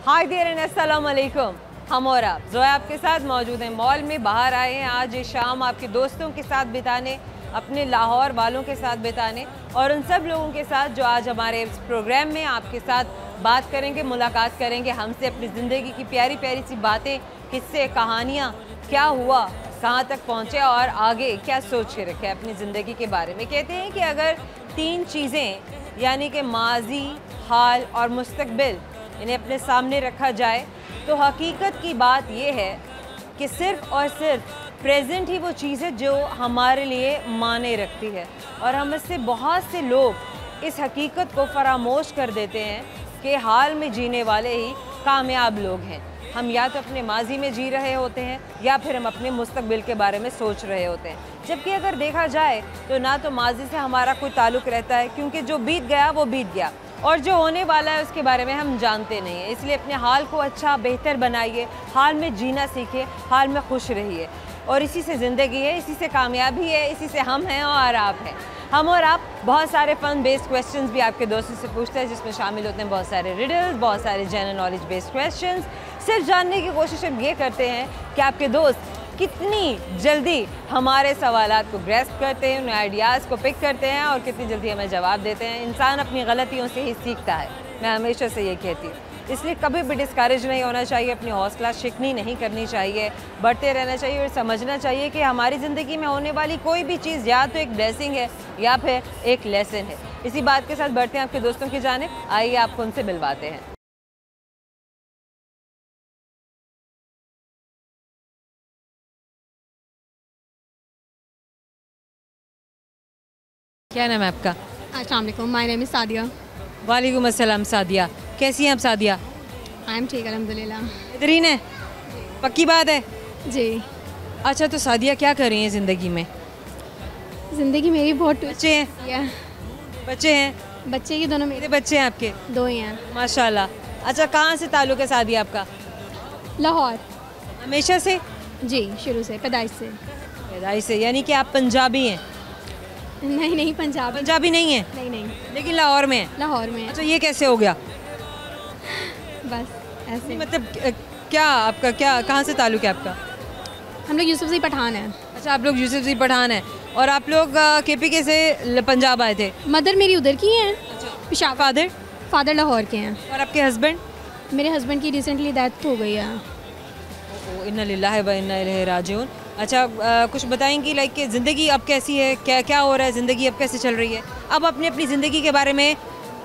Hi there and अस्सलाम वालेकुम। हम और आप जो है आपके साथ मौजूद हैं मॉल में। बाहर आए हैं आज ये शाम आपके दोस्तों के साथ बिताने, अपने लाहौर वालों के साथ बिताने और उन सब लोगों के साथ जो आज हमारे इस प्रोग्राम में आपके साथ बात करेंगे, मुलाकात करेंगे हमसे, अपनी ज़िंदगी की प्यारी प्यारी सी बातें, किस्से, कहानियाँ, क्या हुआ, कहाँ तक पहुँचे और आगे क्या सोच के रखे अपनी ज़िंदगी के बारे में। कहते हैं कि अगर तीन चीज़ें यानी कि माजी, हाल और मुस्तकबिल इन्हें अपने सामने रखा जाए तो हकीकत की बात यह है कि सिर्फ़ और सिर्फ प्रेजेंट ही वो चीज़ है जो हमारे लिए माने रखती है। और हम इससे बहुत से लोग इस हकीकत को फरामोश कर देते हैं कि हाल में जीने वाले ही कामयाब लोग हैं। हम या तो अपने माजी में जी रहे होते हैं या फिर हम अपने मुस्तकबिल के बारे में सोच रहे होते हैं। जबकि अगर देखा जाए तो ना तो माजी से हमारा कोई ताल्लुक़ रहता है, क्योंकि जो बीत गया वो बीत गया और जो होने वाला है उसके बारे में हम जानते नहीं हैं। इसलिए अपने हाल को अच्छा बेहतर बनाइए, हाल में जीना सीखिए, हाल में खुश रहिए। और इसी से ज़िंदगी है, इसी से कामयाबी है, इसी से हम हैं और आप हैं। हम और आप बहुत सारे फ़न बेस्ड क्वेश्चंस भी आपके दोस्तों से पूछते हैं, जिसमें शामिल होते हैं बहुत सारे रिडल्स, बहुत सारे जनरल नॉलेज बेस्ड क्वेश्चंस। सिर्फ जानने की कोशिश हम ये करते हैं कि आपके दोस्त कितनी जल्दी हमारे सवालात को ग्रेस्प करते हैं, उन आइडियाज़ को पिक करते हैं और कितनी जल्दी हमें जवाब देते हैं। इंसान अपनी गलतियों से ही सीखता है, मैं हमेशा से ये कहती हूँ। इसलिए कभी भी डिस्करेज नहीं होना चाहिए, अपनी हौसला शिकनी नहीं करनी चाहिए, बढ़ते रहना चाहिए और समझना चाहिए कि हमारी ज़िंदगी में होने वाली कोई भी चीज़ या तो एक ब्लेसिंग है या फिर एक लेसन है। इसी बात के साथ बढ़ते हैं आपके दोस्तों की जानिब। आइए आपको उनसे मिलवाते हैं। क्या नाम है आपका? अस्सलाम वालेकुम, माय नेम इज़ सादिया। वालेकुम अस्सलाम सादिया, कैसी हैं आप सादिया? आई एम ठीक अल्हम्दुलिल्लाह। बेहतरीन है, पक्की बात है जी। अच्छा तो सादिया क्या कर रही हैं ज़िंदगी में? ज़िंदगी मेरी बहुत बच्चे हैं? है। बच्चे हैं? बच्चे की दोनों कितने मेरे बच्चे हैं आपके? दो ही हैं। माशाल्लाह। अच्छा कहाँ से ताल्लुक़ है सादिया आपका? लाहौर। हमेशा से? जी, शुरू से, पैदाइश से। पैदाइश से, यानी कि आप पंजाबी हैं? नहीं नहीं, पंजाब। पंजाबी नहीं है नहीं नहीं, लेकिन लाहौर में है? लाहौर में। अच्छा ये कैसे हो गया? बस ऐसे। मतलब क्या आपका क्या कहाँ से ताल्लुक़ है आपका? हम लोग यूसुफ सी पठान हैं। अच्छा आप लोग यूसुफ सी पठान हैं और आप लोग KPK से पंजाब आए थे? मदर मेरी उधर की हैं, अच्छा पेशावर। फादर? फादर लाहौर के हैं। और आपके हस्बैंड? मेरे हस्बैंड की रिसेंटली डेथ हो गई है। इन्ना लिल्लाहि व इन्ना इलैहि राजिऊन। अच्छा कुछ बताएंगी लाइक कि ज़िंदगी अब कैसी है, क्या क्या हो रहा है, ज़िंदगी अब कैसे चल रही है? अब आपने अपनी ज़िंदगी के बारे में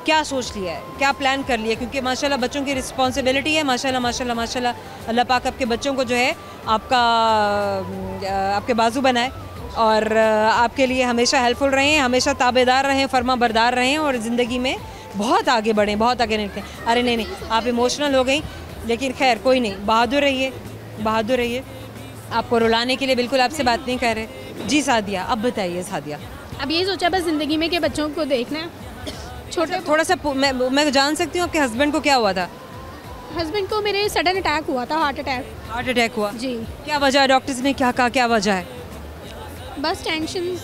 क्या सोच लिया है, क्या प्लान कर लिया? क्योंकि माशाल्लाह बच्चों की रिस्पॉन्सिबिलिटी है, माशाल्लाह माशाल्लाह माशाल्लाह। अल्लाह पाक आपके बच्चों को जो है आपके बाजू बनाए और आपके लिए हमेशा हेल्पफुल रहें, हमेशा ताबेदार रहें, फर्मा बरदार रहें और ज़िंदगी में बहुत आगे बढ़ें, बहुत आगे निकलें। अरे नहीं नहीं, आप इमोशनल हो गई, लेकिन खैर कोई नहीं, बहादुर रहिए, बहादुर रहिए। आपको रुलाने के लिए बिल्कुल आपसे बात नहीं कर रहे। जी सादिया, अब बताइए सादिया। अब यही सोचा बस ज़िंदगी में कि बच्चों को देखना है। छोटे थोड़ा सा मैं जान सकती हूँ आपके हस्बैंड को क्या हुआ था? हस्बैंड को मेरे सडन अटैक हुआ था, हार्ट अटैक। हार्ट अटैक हुआ? जी। क्या वजह है? डॉक्टर्स ने क्या कहा, क्या वजह है? बस टेंशन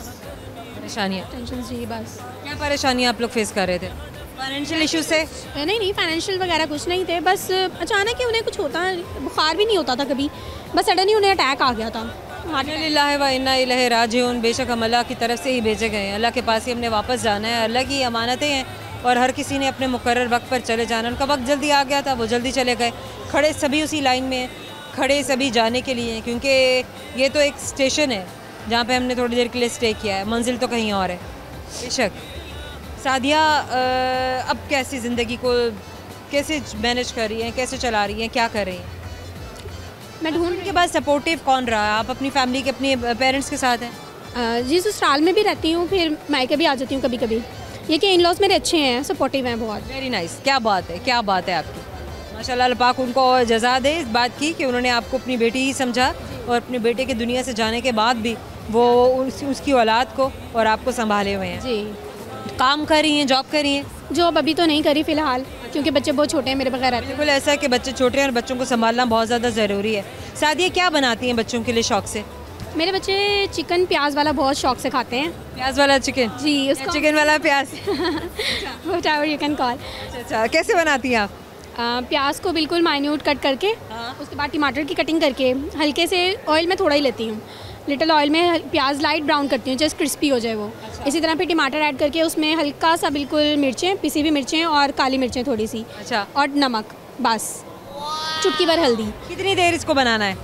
परेशानियाँ? जी बस। क्या परेशानियाँ आप लोग फेस कर रहे थे? फाइनेंशियल इशू से? नहीं नहीं, फाइनेंशियल वगैरह कुछ नहीं थे, बस अचानक ही उन्हें कुछ होता, बुखार भी नहीं होता था कभी, बस सडन ही उन्हें अटैक आ गया था। लिल्लाहि व इन्ना इलैहि राजिऊन। बेशक हम अल्लाह की तरफ से ही भेजे गए हैं, अल्लाह के पास ही हमने वापस जाना है, अल्लाह की अमानतें हैं और हर किसी ने अपने मुकर्रर वक्त पर चले जाना। उनका वक्त जल्दी आ गया था, वो जल्दी चले गए। खड़े सभी उसी लाइन में हैं, खड़े सभी जाने के लिए हैं, क्योंकि ये तो एक स्टेशन है जहाँ पे हमने थोड़ी देर के लिए स्टे किया है, मंजिल तो कहीं और है। बेशक सादिया अब कैसी ज़िंदगी को कैसे मैनेज कर रही हैं, कैसे चला रही हैं, क्या कर रही हैं? मैं ढूंढ के बाद सपोर्टिव कौन रहा है? आप अपनी फैमिली के, अपने पेरेंट्स के साथ हैं? जी ससुराल में भी रहती हूँ, फिर मायके भी आ जाती हूँ कभी कभी। ये कि इन लॉज मेरे अच्छे हैं, सपोर्टिव हैं बहुत। वेरी नाइस, क्या बात है, क्या बात है आपकी। माशाल्लाह, अल्लाह पाक उनको जज़ा दे इस बात की कि उन्होंने आपको अपनी बेटी ही समझा और अपने बेटे के दुनिया से जाने के बाद भी वो उसकी औलाद को और आपको संभाले हुए हैं। जी। काम कर रही हैं, जॉब कर रही हैं? जॉब अभी तो नहीं करी फ़िलहाल, क्योंकि बच्चे बहुत छोटे हैं मेरे बगैर रहते हैं। बिल्कुल ऐसा है कि बच्चे छोटे हैं और बच्चों को संभालना बहुत ज़्यादा ज़रूरी है। सादिया क्या बनाती हैं बच्चों के लिए शौक़ से? मेरे बच्चे चिकन प्याज वाला बहुत शौक से खाते हैं। प्याज वाला चिकन? जी, उसको चिकन वाला प्याज व्हाटएवर यू कैन कॉल। अच्छा, कैसे बनाती हैं आप? प्याज को बिल्कुल माइन्यूट कट करके, हाँ। उसके बाद टमाटर की कटिंग करके हल्के से ऑयल में थोड़ा ही लेती हूँ, लिटिल ऑयल में प्याज लाइट ब्राउन करती हूँ जस्ट क्रिस्पी हो जाए वो। अच्छा। इसी तरह फिर टमाटर ऐड करके उसमें हल्का सा बिल्कुल मिर्चें, पिसी हुई मिर्चें और काली मिर्चें थोड़ी सी, अच्छा। और नमक, बस चुटकी भर हल्दी। कितनी देर इसको बनाना है?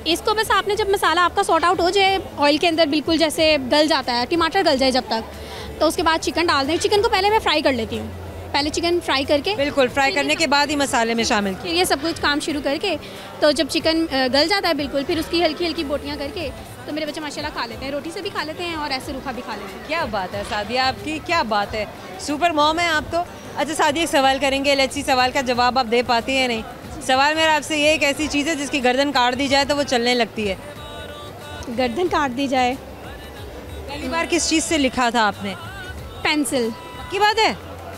इसको बस आपने जब मसाला आपका सॉर्ट आउट हो जाए ऑयल के अंदर, बिल्कुल जैसे गल जाता है, टमाटर गल जाए जब तक, तो उसके बाद चिकन डाल दें। चिकन को पहले मैं फ्राई कर लेती हूँ, पहले चिकन फ्राई करके, बिल्कुल फ्राई करने के बाद ही मसाले में शामिल फिर किया। ये सब कुछ काम शुरू करके, तो जब चिकन गल जाता है बिल्कुल, फिर उसकी हल्की हल्की बोटियाँ करके, तो मेरे बच्चे माशाल्लाह खा लेते हैं, रोटी से भी खा लेते हैं और ऐसे रूखा भी खा लेते हैं। क्या बात है सादिया आपकी, क्या बात है, सुपर मॉम है आप तो। अच्छा सादिया, एक सवाल करेंगे, लेट्स सी सवाल का जवाब आप दे पाती हैं नहीं। सवाल मेरा आपसे ये, एक ऐसी चीज़ है जिसकी गर्दन काट दी जाए तो वो चलने लगती है। गर्दन काट दी जाए? पहली बार किस चीज़ से लिखा था आपने? पेंसिल। की बात है?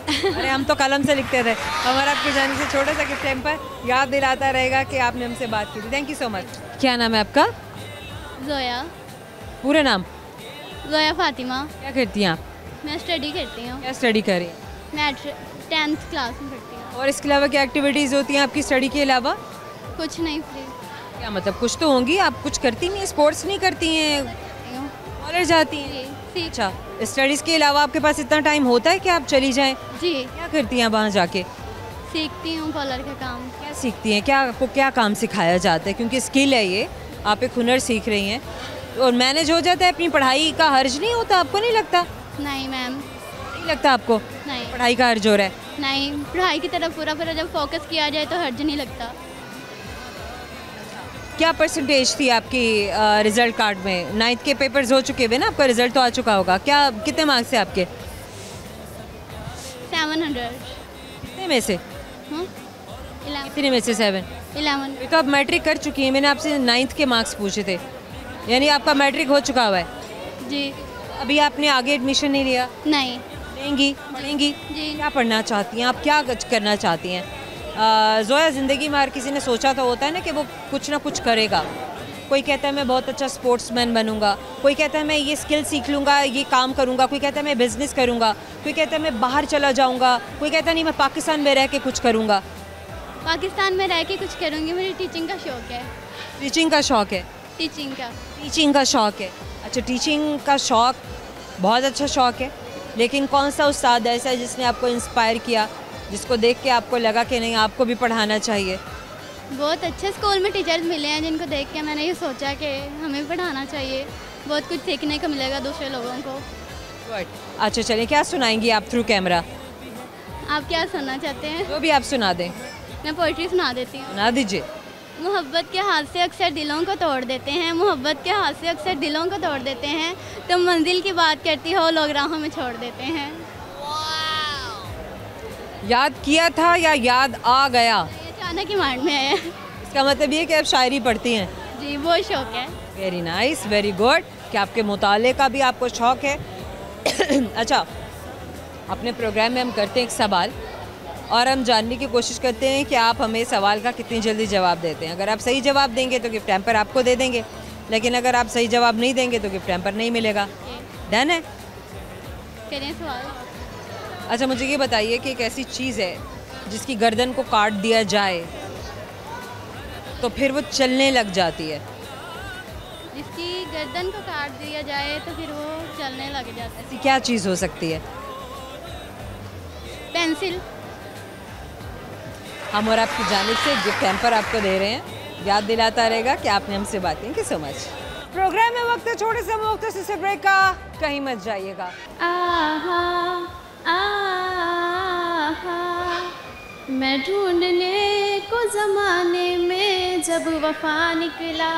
अरे हम तो कलम से लिखते थे। हमारा आपके जाने से छोटा सा किस टाइम पर याद दिलाता रहेगा कि आपने हमसे बात की थी। Thank you so much. क्या नाम है आपका? जोया। पूरा नाम? जोया फातिमा। क्या करती हैं आप? मैं स्टडी करती हूँ। क्या स्टडी कर रही हैं? मैं 10th क्लास में पढ़ती हूँ। और इसके अलावा क्या एक्टिविटीज़ होती हैं आपकी स्टडी के अलावा? कुछ नहीं, फ्री क्या मतलब कुछ तो होंगी, आप कुछ करती नहीं हैं? स्पोर्ट्स नहीं करती हैं? हूँ। कॉलेज जाती हैं? जी अच्छा, स्टडीज़ के अलावा आपके पास इतना टाइम होता है कि आप चली जाएं? जी, क्या करती हैं वहाँ जाके? सीखती हूँ कॉलर का काम। क्या सीखती हैं? क्या आपको क्या काम सिखाया जाता है? क्योंकि स्किल है ये, आप एक हुनर सीख रही हैं और मैनेज हो जाता है, अपनी पढ़ाई का हर्ज नहीं होता, आपको नहीं लगता? नहीं मैम, नहीं लगता आपको नहीं पढ़ाई का हर्ज हो रहा है? नहीं, पढ़ाई की तरफ पूरा जब फोकस किया जाए तो हर्ज नहीं लगता। क्या परसेंटेज थी आपकी रिजल्ट कार्ड में? 9th के पेपर्स हो चुके हुए ना, आपका रिजल्ट तो आ चुका होगा। क्या कितने मार्क्स है आपके? 700। कितने में से? 11। कितने में से 7? 11। ये तो आप मैट्रिक कर चुकी हैं। मैंने आपसे 9th के मार्क्स पूछे थे, यानी आपका मैट्रिक हो चुका हुआ है। जी। अभी आपने आगे एडमिशन नहीं लिया? नहीं। लेंगी? पढ़ेंगी? जी। क्या पढ़ना चाहती हैं आप? क्या करना चाहती हैं? जोया, ज़िंदगी में हर किसी ने सोचा तो होता है ना कि वो कुछ ना कुछ करेगा। कोई कहता है मैं बहुत अच्छा स्पोर्ट्समैन बनूंगा, कोई कहता है मैं ये स्किल सीख लूँगा, ये काम करूँगा, कोई कहता है मैं बिज़नेस करूँगा, कोई कहता है मैं बाहर चला जाऊँगा, कोई कहता है नहीं मैं पाकिस्तान में रह के कुछ करूँगा। पाकिस्तान में रह के कुछ करूँगी। मेरी टीचिंग का शौक़ है। टीचिंग का शौक़ है? टीचिंग का। टीचिंग का शौक़ है। अच्छा, टीचिंग का शौक़ बहुत अच्छा शौक़ है, लेकिन कौन सा उस्ताद ऐसा है जिसने आपको इंस्पायर किया, जिसको देख के आपको लगा कि नहीं आपको भी पढ़ाना चाहिए? बहुत अच्छे स्कूल में टीचर्स मिले हैं जिनको देख के मैंने ये सोचा कि हमें भी पढ़ाना चाहिए, बहुत कुछ सीखने को मिलेगा दूसरे लोगों को। अच्छा चलिए, क्या सुनाएंगी आप थ्रू कैमरा? आप क्या सुनना चाहते हैं? जो भी आप सुना दें। मैं पोइट्री सुना देती हूँ। सुना दीजिए। मोहब्बत के हाथ से अक्सर दिलों को तोड़ देते हैं, मोहब्बत के हाथ से अक्सर दिलों को तोड़ देते हैं, तुम मंजिल की बात करती हो लोग राहों में छोड़ देते हैं। याद किया था या याद आ गया? ये अचानक ही माइंड में आया। इसका मतलब ये कि आप शायरी पढ़ती हैं? जी, वो शौक है। वेरी नाइस, वेरी गुड कि आपके मुताले का भी आपको शौक़ है। अच्छा, अपने प्रोग्राम में हम करते हैं एक सवाल और हम जानने की कोशिश करते हैं कि आप हमें सवाल का कितनी जल्दी जवाब देते हैं। अगर आप सही जवाब देंगे तो गिफ्ट हैम्पर आपको दे देंगे, लेकिन अगर आप सही जवाब नहीं देंगे तो गिफ्ट हैम्पर नहीं मिलेगा। डन है? करें सवाल। अच्छा, मुझे ये बताइए कि एक ऐसी चीज़ है जिसकी गर्दन को काट दिया जाए तो फिर वो चलने लग जाती है। जिसकी गर्दन को काट दिया जाए तो फिर वो चलने लग जाता है। ऐसी क्या चीज़ हो सकती है? पेंसिल। हम और आपकी जानिब से गिफ्ट हैम्पर आपको दे रहे हैं, याद दिलाता रहेगा कि आपने हमसे बात की। Thank you so much. Programme में वक्त है छोटे से मुख्तसर से ब्रेक का, कहीं मत जाइएगा। आहा आहा, मैं ढूंढने को ज़माने में जब वफा निकला,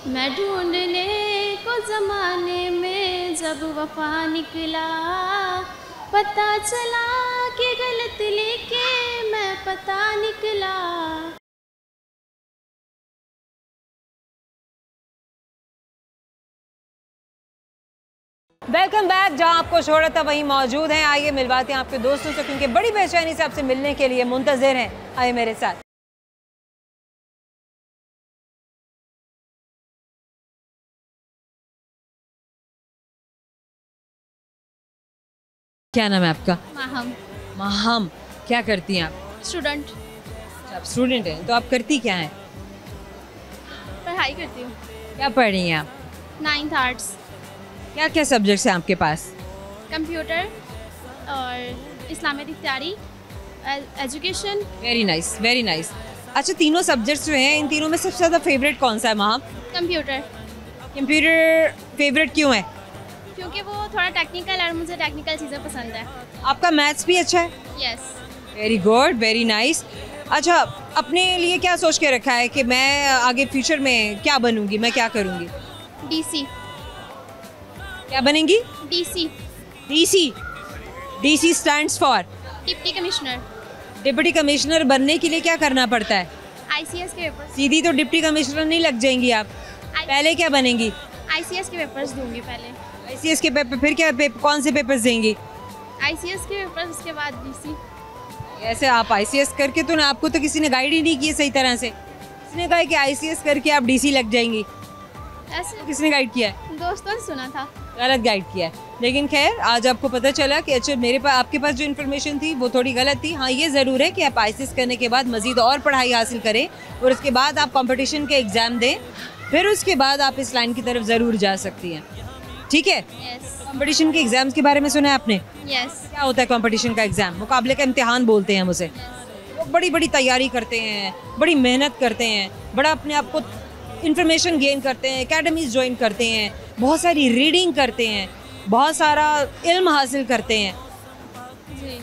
मैं ढूंढने को ज़माने में जब वफा निकला, पता चला कि गलत लेके मैं पता निकला। Welcome back. जहां आपको शोहरत था वहीं मौजूद हैं। आइए मिलवाते हैं आपके दोस्तों से, क्योंकि बड़ी बेचैनी से आपसे मिलने के लिए मुंतज़िर हैं। आइए मेरे साथ। क्या नाम है आपका? माहम। माहम। क्या करती हैं आप? स्टूडेंट। आप स्टूडेंट हैं, तो आप करती क्या हैं? पढ़ाई करती हूँ। क्या पढ़ रही हैं आप? 9th arts. क्या क्या सब्जेक्ट्स हैं आपके पास? कंप्यूटर और इस्लामिक तैयारी, education. Very nice, very nice. अच्छा, तीनों सब्जेक्ट्स जो हैं, इन तीनों में सबसे ज़्यादा फेवरेट कौन सा है वहाँ? कंप्यूटर, कंप्यूटर फेवरेट क्यों है? क्योंकि वो थोड़ा टेक्निकल और मुझे टेक्निकल चीज़ें पसंद है। आपका मैथ्स भी अच्छा है? Yes. Very good, very nice. अच्छा, अपने लिए क्या सोच के रखा है कि मैं आगे फ्यूचर में क्या बनूंगी, मैं क्या करूंगी? डीसी। क्या बनेंगी? DC, DC. DC stands for deputy commissioner. Deputy commissioner बनने के लिए क्या करना पड़ता है? आईसीएस के पेपर्स। सीधी तो डिप्टी कमिश्नर नहीं लग जाएंगी आप, पहले क्या बनेंगी? आईसीएस के पेपर्स दूंगी पहले। आईसीएस के पेपर, फिर क्या कौन से पेपर्स देंगी? आईसीएस के पेपर्स, उसके बाद डीसी। ऐसे आप आईसीएस करके तो ना, आपको तो किसी ने गाइड ही नहीं किया सही तरह से। किसने कहा कि आईसीएस करके आप डीसी लग जाएंगी? ऐसे किसने गाइड किया है? दोस्तों ने सुना था। गलत गाइड किया है। लेकिन खैर, आज आपको पता चला कि अच्छा, मेरे पास, आपके पास जो इन्फॉर्मेशन थी वो थोड़ी गलत थी। हाँ, ये ज़रूर है कि आप आईसीएस करने के बाद मज़ीद और पढ़ाई हासिल करें और उसके बाद आप कंपटीशन के एग्ज़ाम दें, फिर उसके बाद आप इस लाइन की तरफ ज़रूर जा सकती हैं। ठीक है? यस। कंपटीशन के एग्ज़ाम्स के बारे में सुना है आपने? यस। क्या होता है कंपटीशन का एग्ज़ाम? मुकाबले का इम्तिहान बोलते हैं हम उसे। लोग बड़ी बड़ी तैयारी करते हैं, बड़ी मेहनत करते हैं, बड़ा अपने आप को इन्फॉर्मेशन गेन करते हैं, एकेडमीज ज्वाइन करते हैं, बहुत सारी रीडिंग करते हैं, बहुत सारा इल्म हासिल करते हैं। जी।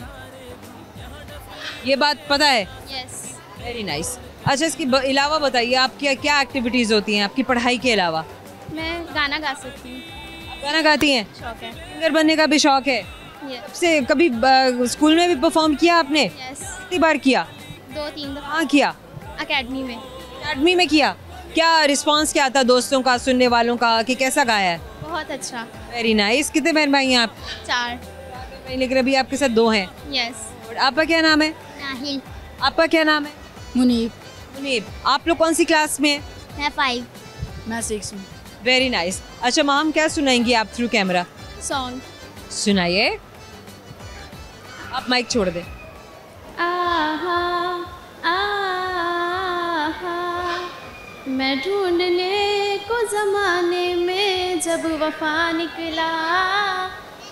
ये बात पता है? यस। Very nice. अच्छा, इसके अलावा बताइए, आपकी क्या एक्टिविटीज़ होती हैं आपकी पढ़ाई के अलावा? मैं गाना गा सकती हूँ। गाना गाती हैं? शौक है। सिंगर बनने का भी शौक है? यस। से कभी स्कूल में भी परफॉर्म किया आपने? यस। कितनी बार किया? 2-3 दफ़ा। हाँ, किया। अकेडमी में। अकेडमी में किया? क्या रिस्पांस क्या था दोस्तों का, सुनने वालों का, कि कैसा गाया है? बहुत अच्छा। Very nice. कितने बहन भाई हैं आप? 4। लेकिन अभी आपके साथ 2 हैं। यस। और आपका क्या नाम है? नाहिल। आपका क्या नाम है? मुनीब। मुनीब। आप लोग कौन सी क्लास में हैं? मैं 5। मैं 6 में। Very nice. अच्छा माम, क्या सुनाएंगी आप थ्रू कैमरा? सॉन्ग। सुनाइए। आप माइक छोड़ दें। आहा आहा, मैं ढूंढने को ज़माने में जब वफा निकला,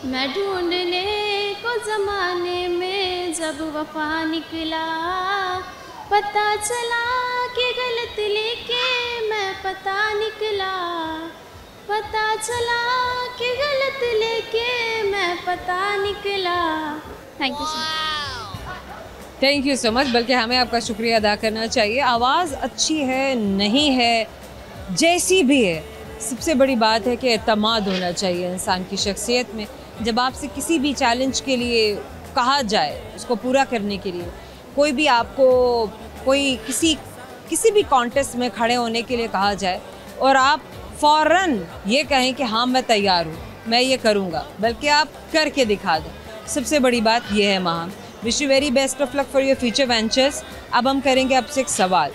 मैं ढूंढने को ज़माने में जब वफा निकला, पता चला कि गलत लेके मैं पता निकला, पता चला कि गलत लेके मैं पता निकला। Thank you so much. Thank you so much. बल्कि हमें आपका शुक्रिया अदा करना चाहिए। आवाज़ अच्छी है, नहीं है, जैसी भी है, सबसे बड़ी बात है कि एतमाद होना चाहिए इंसान की शख्सियत में। जब आपसे किसी भी चैलेंज के लिए कहा जाए, उसको पूरा करने के लिए, कोई भी आपको कोई किसी भी कॉन्टेस्ट में खड़े होने के लिए कहा जाए और आप फ़ौरन ये कहें कि हाँ मैं तैयार हूँ, मैं ये करूँगा, बल्कि आप करके दिखा दें, सबसे बड़ी बात ये है। माम, wish you very best of luck for your future ventures. अब हम करेंगे आपसे एक सवाल,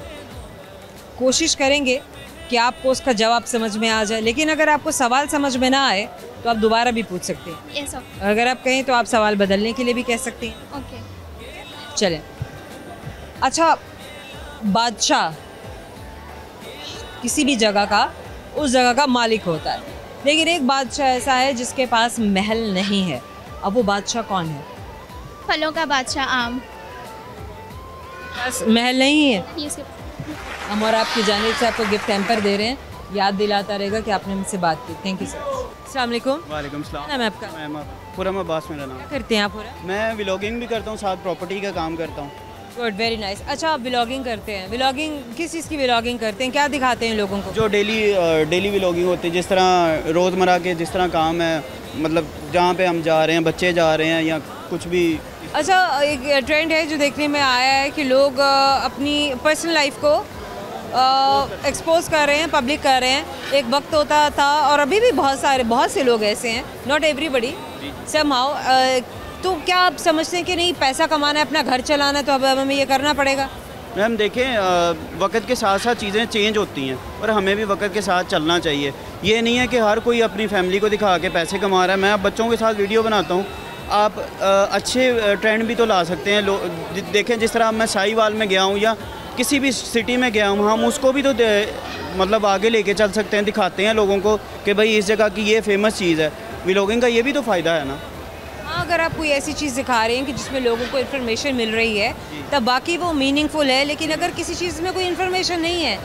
कोशिश करेंगे कि आपको उसका जवाब समझ में आ जाए, लेकिन अगर आपको सवाल समझ में ना आए तो आप दोबारा भी पूछ सकते हैं। Yes okay. अगर आप कहें तो आप सवाल बदलने के लिए भी कह सकते हैं। ओके। चलें। अच्छा, बादशाह किसी भी जगह का, उस जगह का मालिक होता है, लेकिन एक बादशाह ऐसा है जिसके पास महल नहीं है। अब वो बादशाह कौन है? फलों का बादशाह आम। बस महल नहीं है। ये उसके हम और आपकी जानिब से आपको गिफ्ट हैम्पर दे रहे हैं, याद दिलाता रहेगा कि आपने मुझसे बात की। Thank you sir. अस्सलाम वालेकुम। वालेकुम क्या सलाम। नाम है आपका? मैं खुरम अब्बास मेरा नाम। क्या करते हैं आप? पूरा मैं व्लॉगिंग भी करता हूँ, साथ प्रॉपर्टी का काम करता हूँ। Good, very nice. अच्छा, आप व्लॉगिंग करते हैं। व्लॉगिंग किस चीज़ की व्लॉगिंग करते हैं? क्या दिखाते हैं लोगों को? जो डेली व्लॉगिंग होती है, जिस तरह रोज़मर्रा के जिस तरह काम है, मतलब जहाँ पे हम जा रहे हैं, बच्चे जा रहे हैं या कुछ भी। अच्छा, एक ट्रेंड है जो देखने में आया है कि लोग अपनी पर्सनल लाइफ को एक्सपोज कर रहे हैं, पब्लिक कर रहे हैं। एक वक्त होता था और अभी भी बहुत से लोग ऐसे हैं, नॉट एवरीबडी, समहाउ। तो क्या आप समझते हैं कि नहीं, पैसा कमाना है, अपना घर चलाना है, तो अब हमें ये करना पड़ेगा? मैम देखें, वक्त के साथ साथ चीज़ें चेंज होती हैं और हमें भी वक्त के साथ चलना चाहिए। ये नहीं है कि हर कोई अपनी फैमिली को दिखा के पैसे कमा रहा है। मैं अब बच्चों के साथ वीडियो बनाता हूँ, आप अच्छे ट्रेंड भी तो ला सकते हैं। देखें जिस तरह मैं साहिवाल में गया हूँ या किसी भी सिटी में गया हूँ, हम उसको भी तो मतलब आगे लेके चल सकते हैं, दिखाते हैं लोगों को कि भाई इस जगह की ये फेमस चीज़ है। व्लॉगिंग का ये भी तो फ़ायदा है ना। हाँ, अगर आप कोई ऐसी चीज़ दिखा रहे हैं कि जिसमें लोगों को इन्फॉर्मेशन मिल रही है तब बाकी वो मीनिंगफुल है, लेकिन अगर किसी चीज़ में कोई इन्फॉर्मेशन नहीं है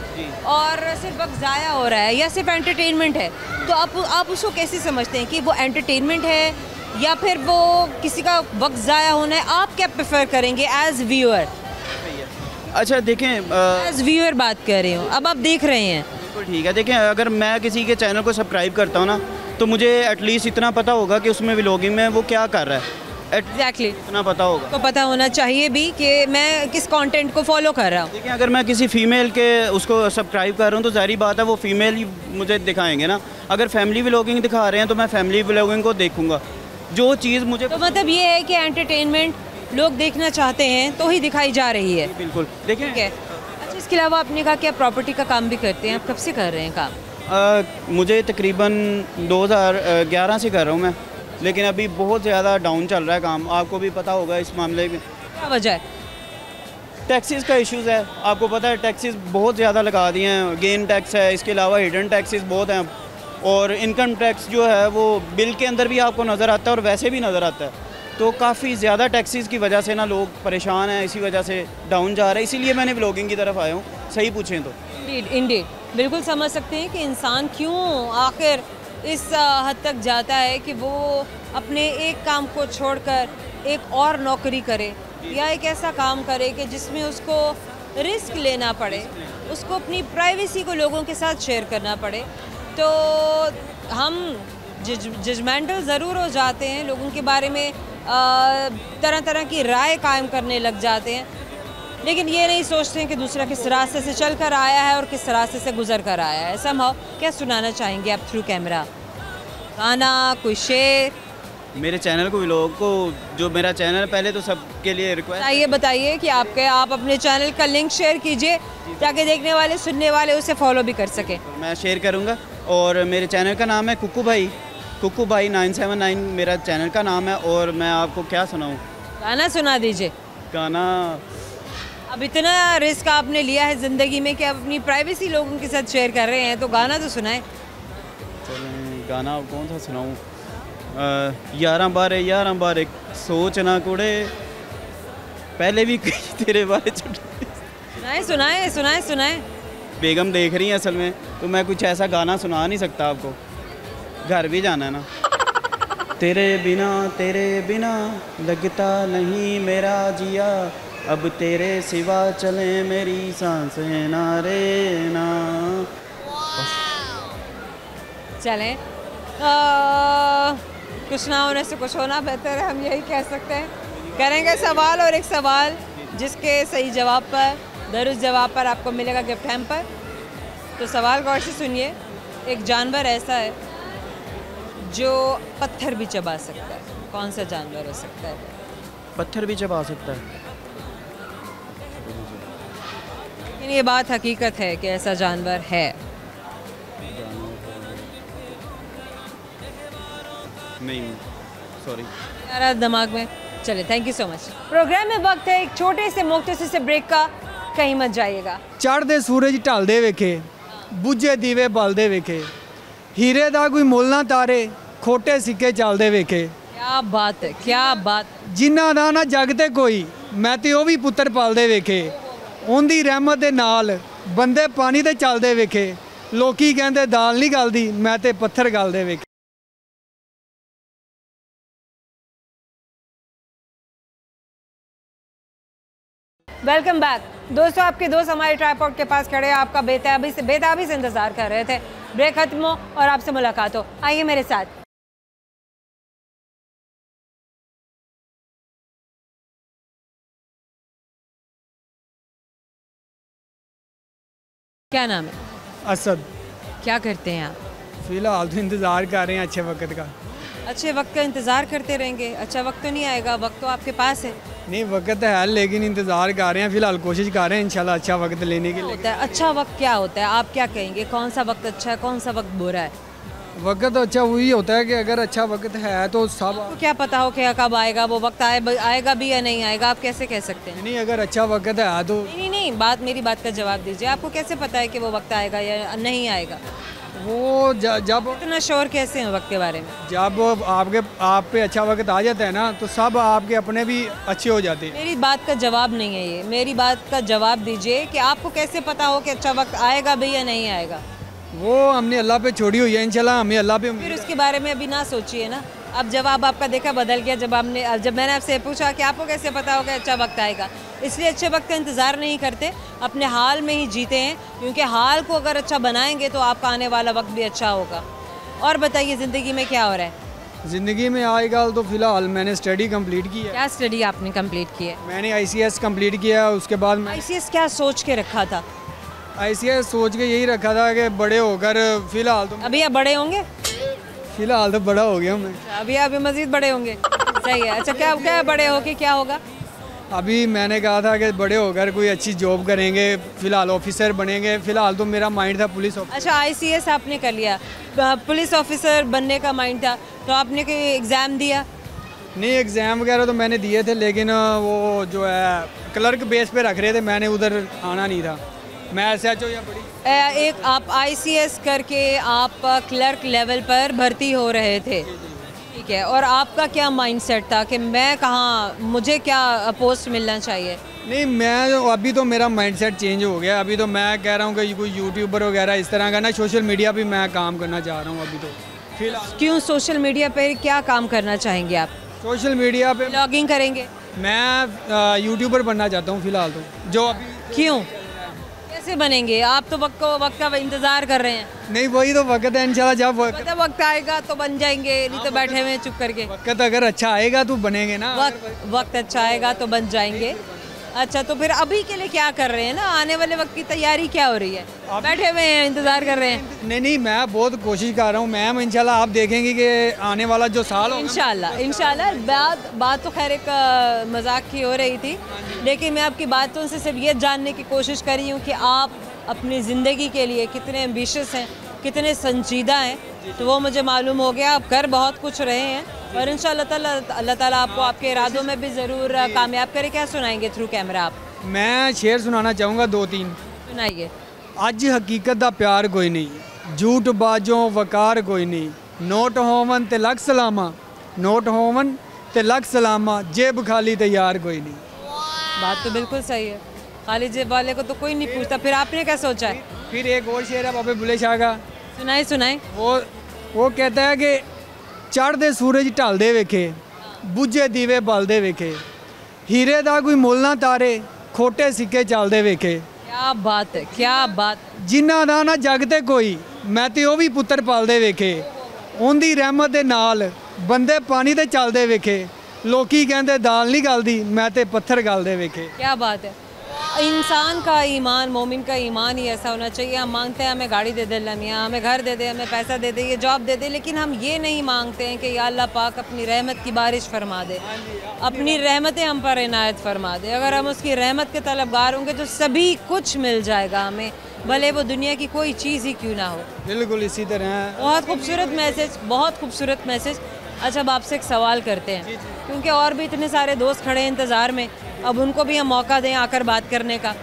और सिर्फ वक्त ज़ाया हो रहा है या सिर्फ एंटरटेनमेंट है, तो आप उसको कैसे समझते हैं कि वो एंटरटेनमेंट है या फिर वो किसी का वक्त ज़ाया होना है? आप क्या प्रेफर करेंगे एज व्यूअर? अच्छा देखें, एज व्यूअर बात कर रही हूँ, अब आप देख रहे हैं। बिल्कुल ठीक है। देखें अगर मैं किसी के चैनल को सब्सक्राइब करता हूँ ना, तो मुझे एटलीस्ट इतना पता होगा कि उसमें व्लॉगिंग में वो क्या कर रहा है। एग्जैक्टली इतना पता होगा, तो पता होना चाहिए भी कि मैं किस कंटेंट को फॉलो कर रहा हूँ। देखिए अगर मैं किसी फीमेल के उसको सब्सक्राइब कर रहा हूँ तो ज़ाहिर बात है वो फीमेल ही मुझे दिखाएंगे ना। अगर फैमिली व्लॉगिंग दिखा रहे हैं तो मैं फैमिली व्लॉगिंग को देखूँगा। जो चीज़ मुझे तो मतलब ये है कि एंटरटेनमेंट लोग देखना चाहते हैं तो ही दिखाई जा रही है। बिल्कुल देखिए। ठीक है। अच्छा, इसके अलावा आपने कहा कि आप प्रॉपर्टी का काम भी करते हैं, आप कब से कर रहे हैं काम? मुझे तकरीबन 2011 से कर रहा हूँ मैं, लेकिन अभी बहुत ज़्यादा डाउन चल रहा है काम। आपको भी पता होगा इस मामले में। क्या वजह है? टैक्सेस का इश्यूज़ है। आपको पता है टैक्सेस बहुत ज़्यादा लगा दिए हैं। गेन टैक्स है, इसके अलावा हिडन टैक्सेस बहुत हैं, और इनकम टैक्स जो है वो बिल के अंदर भी आपको नज़र आता है और वैसे भी नज़र आता है। तो काफ़ी ज़्यादा टैक्सेस की वजह से ना लोग परेशान हैं, इसी वजह से डाउन जा रहा है। इसीलिए मैंने व्लॉगिंग की तरफ आया हूँ। सही पूछें तो इंडीड बिल्कुल समझ सकते हैं कि इंसान क्यों आखिर इस हद तक जाता है कि वो अपने एक काम को छोड़कर एक और नौकरी करे या एक ऐसा काम करे कि जिसमें उसको रिस्क लेना पड़े, उसको अपनी प्राइवेसी को लोगों के साथ शेयर करना पड़े। तो हम जजमेंटल ज़रूर हो जाते हैं, लोगों के बारे में तरह तरह की राय कायम करने लग जाते हैं, लेकिन ये नहीं सोचते हैं कि दूसरा किस रास्ते से चल कर आया है और किस रास्ते से गुजर कर आया है। समहाउ क्या सुनाना चाहेंगे आप थ्रू कैमरा? गाना, कोई शेर? मेरे चैनल को व्लॉग को, जो मेरा चैनल पहले तो सबके लिए रिक्वेस्ट बताइए कि आप अपने चैनल का लिंक शेयर कीजिए ताकि देखने वाले सुनने वाले उसे फॉलो भी कर सकें। मैं शेयर करूँगा। और मेरे चैनल का नाम है कुक्कू भाई 979 मेरा चैनल का नाम है। और मैं आपको क्या सुनाऊँ? गाना सुना दीजिए। गाना, अब इतना रिस्क आपने लिया है ज़िंदगी में कि आप अपनी प्राइवेसी लोगों के साथ शेयर कर रहे हैं, तो गाना तो सुनाएं। चलें, गाना कौन सा सुनाऊँ? 11 बारे सोच ना कुड़े, पहले भी तेरे बारे सुनाएं। बेगम देख रही है असल में, तो मैं कुछ ऐसा गाना सुना नहीं सकता आपको, घर भी जाना है ना। तेरे बिना लगता नहीं मेरा जिया, अब तेरे सिवा चले मेरी सांसें ना रे ना। चलें, कुछ ना होने से कुछ होना बेहतर है, हम यही कह सकते हैं। करेंगे सवाल और एक सवाल जिसके सही जवाब पर, दुरुस्त जवाब पर आपको मिलेगा गिफ्ट हैम्पर। तो सवाल गौर से सुनिए। एक जानवर ऐसा है जो पत्थर भी चबा सकता है, कौन सा जानवर हो सकता है? पत्थर भी चबा सकता है? लेकिन ये बात हकीकत है कि ऐसा जानवर है। नहीं, सॉरी, यार दिमाग में। चले, thank you so much. Programme में वक्त है एक छोटे से मुख्तसर से ब्रेक का, कहीं मत जाइएगा। चढ़दे सूरज ढलदे वेखे, बुझे दीवे बलदे वेखे, हीरे दा कोई मुल ना तारे, खोटे सिक्के चलदे वेखे। क्या बात है, क्या बात। जिन्ना दा ना जग ते कोई, मैं ते ओ भी पुत्तर पालदे वेखे, उनदी रहमत दे नाल बंदे पानी ते चलदे वेखे, लोकी कहंदे दाल नहीं गलदी, मैं ते पत्थर गलदे वेखे। वेलकम बैक दोस्तों। आपके दोस्त हमारे ट्राइपॉड के पास खड़े, आपका बेताबी से इंतज़ार कर रहे थे ब्रेक खत्म हो और आपसे मुलाकात हो। आइए मेरे साथ। क्या नाम है? असद। क्या करते हैं आप? फिलहाल तो इंतज़ार कर रहे हैं अच्छे वक्त का। अच्छे वक्त का इंतज़ार करते रहेंगे? अच्छा वक्त तो नहीं आएगा, वक्त तो आपके पास है। नहीं, वक्त है लेकिन इंतज़ार कर रहे हैं, फ़िलहाल कोशिश कर रहे हैं इंशाल्लाह अच्छा वक्त लेने के लिए। होता है अच्छा वक्त क्या होता है, आप क्या कहेंगे? कौन सा वक्त अच्छा है, कौन सा वक्त बुरा है? वक्त अच्छा वही होता है कि अगर अच्छा वक्त है तो सब आपको क्या पता हो कि कब आएगा वो वक्त, आएगा भी या नहीं आएगा, आप कैसे कह सकते हैं? नहीं, अगर अच्छा वक्त है तो नहीं नहीं, मेरी बात का जवाब दीजिए। आपको कैसे पता है कि वो वक्त आएगा या नहीं आएगा? वो जब इतना श्योर कैसे हैं वक्त के बारे में? जब आप पे अच्छा वक्त आ जाता है ना तो सब आपके अपने भी अच्छे हो जाते हैं। मेरी बात का जवाब नहीं है ये, मेरी बात का जवाब दीजिए कि आपको कैसे पता हो कि अच्छा वक्त आएगा भी या नहीं आएगा? वो हमने अल्लाह पे छोड़ी हुई है, इंशाल्लाह हमें अल्लाह पे फिर उसके बारे में अभी ना सोचिए ना। अब जवाब आपका देखा बदल गया जब मैंने आपसे पूछा कि आपको कैसे पता होगा अच्छा वक्त आएगा। इसलिए अच्छे वक्त का इंतज़ार नहीं करते, अपने हाल में ही जीते हैं, क्योंकि हाल को अगर अच्छा बनाएंगे तो आपका आने वाला वक्त भी अच्छा होगा। और बताइए ज़िंदगी में क्या हो रहा है? ज़िंदगी में आएगा तो फ़िलहाल मैंने स्टडी कंप्लीट की है। क्या स्टडी आपने कंप्लीट की है? मैंने ICS कंप्लीट किया, उसके बाद मैं ICS क्या सोच के रखा था? ICS सोच के यही रखा था कि बड़े होकर अभी आप बड़े होंगे? फ़िलहाल तो बड़ा हो गया मैं। अभी मज़ीद बड़े होंगे। सही है। अच्छा, क्या बड़े होके क्या होगा? अभी मैंने कहा था कि बड़े होकर कोई अच्छी जॉब करेंगे, फ़िलहाल ऑफिसर बनेंगे। फ़िलहाल तो मेरा माइंड था पुलिस ऑफिसर। अच्छा, ICS आपने कर लिया, पुलिस ऑफिसर बनने का माइंड था, तो आपने कोई एग्ज़ाम दिया? नहीं, एग्ज़ाम वगैरह तो मैंने दिए थे, लेकिन वो जो है क्लर्क बेस पे रख रहे थे, मैंने उधर आना नहीं था। मैं SHO या बड़ी एक आप ICS करके आप क्लर्क लेवल पर भर्ती हो रहे थे, ठीक है, और आपका क्या माइंडसेट था कि मैं कहाँ, मुझे क्या पोस्ट मिलना चाहिए? नहीं, मैं अभी तो मेरा माइंडसेट चेंज हो गया। अभी तो मैं कह रहा हूँ कि कोई यूट्यूबर वगैरह इस तरह का ना, सोशल मीडिया पे मैं काम करना चाह रहा हूँ अभी तो फिलहाल। क्यों सोशल मीडिया पर क्या काम करना चाहेंगे आप? सोशल मीडिया पे ब्लॉगिंग करेंगे? मैं यूट्यूबर बनना चाहता हूँ फ़िलहाल तो। जो अभी क्यों, कैसे बनेंगे आप? तो वक्त का इंतज़ार कर रहे हैं। नहीं, वही तो वक्त है, इंशाल्लाह जब वक्त आएगा तो बन जाएंगे, नहीं तो बैठे हुए चुप करके। वक्त अगर अच्छा आएगा तो बनेंगे ना। वक्त अच्छा आएगा तो बन जाएंगे। अच्छा, तो फिर अभी के लिए क्या कर रहे हैं ना, आने वाले वक्त की तैयारी क्या हो रही है? बैठे हुए हैं, इंतज़ार कर रहे हैं? नहीं, मैं बहुत कोशिश कर रहा हूँ मैम। इंशाल्लाह आप देखेंगे कि आने वाला जो साल होगा इंशाल्लाह। बात तो खैर एक मजाक की हो रही थी, लेकिन मैं आपकी बातों से सिर्फ ये जानने की कोशिश कर रही हूँ कि आप अपनी ज़िंदगी के लिए कितने एम्बिशियस हैं, कितने संजीदा हैं। तो वो मुझे मालूम हो गया, आप कर बहुत कुछ रहे हैं, और इंशाल्लाह अल्लाह ताला आपको आपके इरादों में भी ज़रूर कामयाब करे। क्या सुनाएंगे थ्रू कैमरा आप? मैं शेर सुनाना चाहूँगा 2-3। सुनाइए। अज हकीकत दा प्यार कोई नहीं, झूठ बाजों वकार कोई नहीं, नोट होवन ते लख सलामा, नोट होवन ते लख सलामा, जेब खाली ते यार कोई नहीं। बात तो बिल्कुल सही है, खाली जेब वाले को तो कोई नहीं पूछता। फिर आपने क्या सोचा है? फिर एक और शेर है बाबे बुले शाह का। सुनाए। वो कहता है कि चढ़दे सूरज ढलदे वेखे, बुझे दीवे बलदे वेखे, हीरे दा कोई मुल ना तारे, खोटे सिक्के चलदे वेखे। क्या बात है, क्या बात। जिन्ना दा ना जग ते कोई, मैं ते ओ भी पुत्तर पालदे वेखे, उनदी रहमत दे नाल बंदे पानी ते चलदे वेखे, लोकी कहंदे दाल नहीं गलदी, मैं ते पत्थर गलदे वेखे। क्या बात है। इंसान का ईमान, मोमिन का ईमान ही ऐसा होना चाहिए। हम मांगते हैं हमें गाड़ी दे दे अल्लाह मियाँ, हमें घर दे दे, हमें पैसा दे दे, ये जॉब दे दे, लेकिन हम ये नहीं मांगते हैं कि या अल्लाह पाक अपनी रहमत की बारिश फरमा दे, अपनी रहमतें हम पर इनायत फरमा दे। अगर हम उसकी रहमत के तलबगार होंगे तो सभी कुछ मिल जाएगा हमें, भले वो दुनिया की कोई चीज़ ही क्यों ना हो। बिल्कुल इसी तरह। बहुत खूबसूरत मैसेज, बहुत खूबसूरत मैसेज। अच्छा, अब आपसे एक सवाल करते हैं, क्योंकि और भी इतने सारे दोस्त खड़े हैं इंतज़ार में, अब उनको भी हम मौका दें आकर बात करने का।